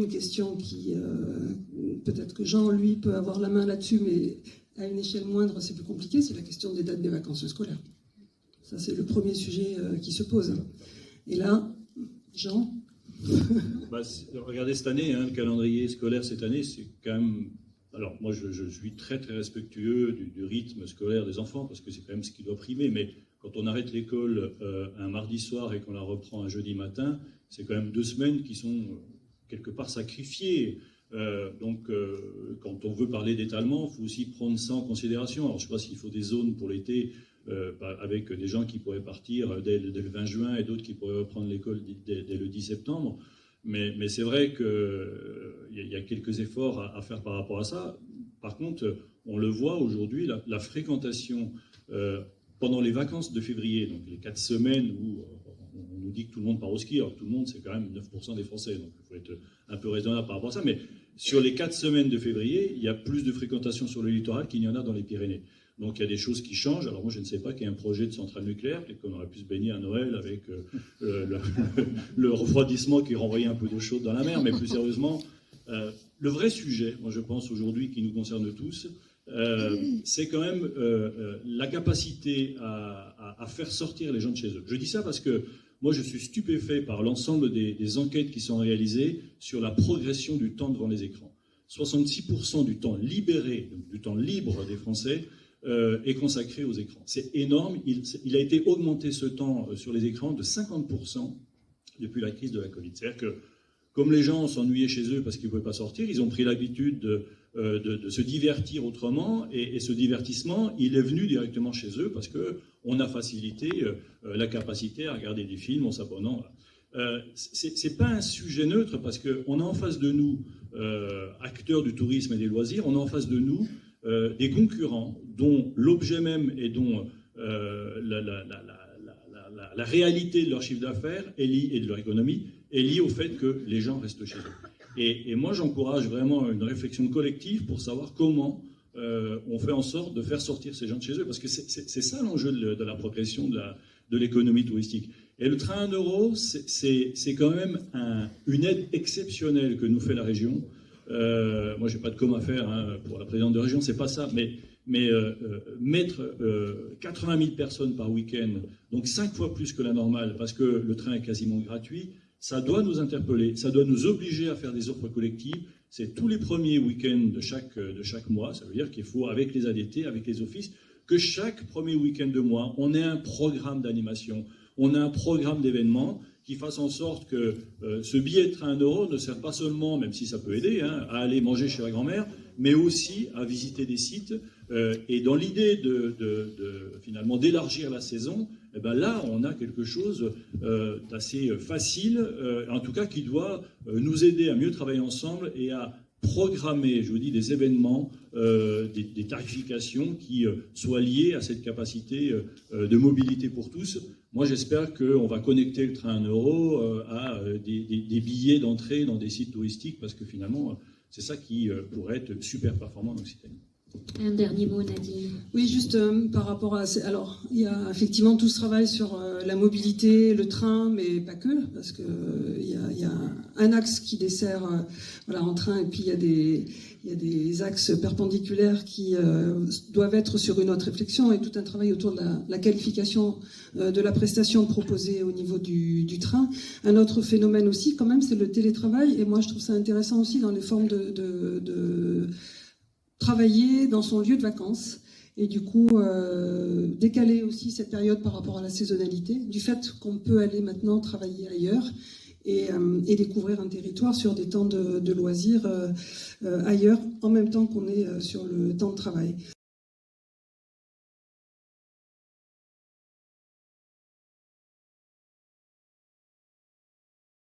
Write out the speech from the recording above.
une question qui, peut-être que Jean, lui, peut avoir la main là-dessus, mais à une échelle moindre, c'est plus compliqué, c'est la question des dates des vacances scolaires. Ça, c'est le premier sujet qui se pose. Et là, Jean regardez cette année, le calendrier scolaire cette année, c'est quand même... Alors, moi, je suis très, très respectueux du rythme scolaire des enfants, parce que c'est quand même ce qui doit primer, mais quand on arrête l'école un mardi soir et qu'on la reprend un jeudi matin, c'est quand même 2 semaines qui sont quelque part sacrifiées. Quand on veut parler d'étalement, il faut aussi prendre ça en considération. Alors, je ne sais pas s'il faut des zones pour l'été, avec des gens qui pourraient partir dès le 20 juin et d'autres qui pourraient reprendre l'école dès le 10 septembre. Mais c'est vrai qu'il y a quelques efforts à faire par rapport à ça. Par contre, on le voit aujourd'hui, la fréquentation pendant les vacances de février, donc les 4 semaines où on nous dit que tout le monde part au ski, alors tout le monde, c'est quand même 9% des Français, donc il faut être un peu raisonnable par rapport à ça. Mais sur les 4 semaines de février, il y a plus de fréquentation sur le littoral qu'il n'y en a dans les Pyrénées. Donc il y a des choses qui changent. Alors moi je ne sais pas qu'il y ait un projet de centrale nucléaire, peut-être qu'on aurait pu se baigner à Noël avec le refroidissement qui renvoyait un peu d'eau chaude dans la mer, mais plus sérieusement, le vrai sujet, moi je pense aujourd'hui qui nous concerne tous, c'est quand même la capacité à faire sortir les gens de chez eux. Je dis ça parce que moi je suis stupéfait par l'ensemble des enquêtes qui sont réalisées sur la progression du temps devant les écrans. 66% du temps libéré, du temps libre des Français, est consacré aux écrans. C'est énorme. Il a été augmenté ce temps sur les écrans de 50% depuis la crise de la Covid. C'est-à-dire que, comme les gens s'ennuyaient chez eux parce qu'ils ne pouvaient pas sortir, ils ont pris l'habitude de se divertir autrement, et ce divertissement, il est venu directement chez eux parce qu'on a facilité la capacité à regarder des films en s'abonnant. C'est pas un sujet neutre parce qu'on a en face de nous, acteurs du tourisme et des loisirs, on a en face de nous des concurrents dont l'objet même et dont la réalité de leur chiffre d'affaires et de leur économie est liée au fait que les gens restent chez eux. Et moi, j'encourage vraiment une réflexion collective pour savoir comment on fait en sorte de faire sortir ces gens de chez eux, parce que c'est ça l'enjeu de la progression de l'économie touristique. Et le train à 1 euro, c'est quand même une aide exceptionnelle que nous fait la région. Moi, j'ai pas de com à faire pour la présidente de région, c'est pas ça, mais mettre 80 000 personnes par week-end, donc 5 fois plus que la normale, parce que le train est quasiment gratuit, ça doit nous interpeller, ça doit nous obliger à faire des offres collectives. C'est tous les premiers week-ends de chaque mois, ça veut dire qu'il faut, avec les ADT, avec les offices, que chaque premier week-end de mois, on ait un programme d'animation, on a un programme d'événements qui fasse en sorte que ce billet de train à 1 euro ne sert pas seulement, même si ça peut aider, à aller manger chez la grand-mère, mais aussi à visiter des sites. Et dans l'idée finalement d'élargir la saison, eh ben là, on a quelque chose d'assez facile, en tout cas qui doit nous aider à mieux travailler ensemble et à programmer, je vous dis, des événements, des tarifications qui soient liées à cette capacité de mobilité pour tous. Moi, j'espère qu'on va connecter le train à 1 euro à des billets d'entrée dans des sites touristiques, parce que finalement, c'est ça qui pourrait être super performant en Occitanie. Un dernier mot, Nadine. Oui, juste par rapport à... Alors, il y a effectivement tout ce travail sur la mobilité, le train, mais pas que, parce qu'il y a un axe qui dessert en train, et puis il y a des axes perpendiculaires qui doivent être sur une autre réflexion, et tout un travail autour de la qualification de la prestation proposée au niveau du train. Un autre phénomène aussi, quand même, c'est le télétravail, et moi je trouve ça intéressant aussi dans les formes de travailler dans son lieu de vacances, et du coup décaler aussi cette période par rapport à la saisonnalité, du fait qu'on peut aller maintenant travailler ailleurs et découvrir un territoire sur des temps de loisirs ailleurs, en même temps qu'on est sur le temps de travail.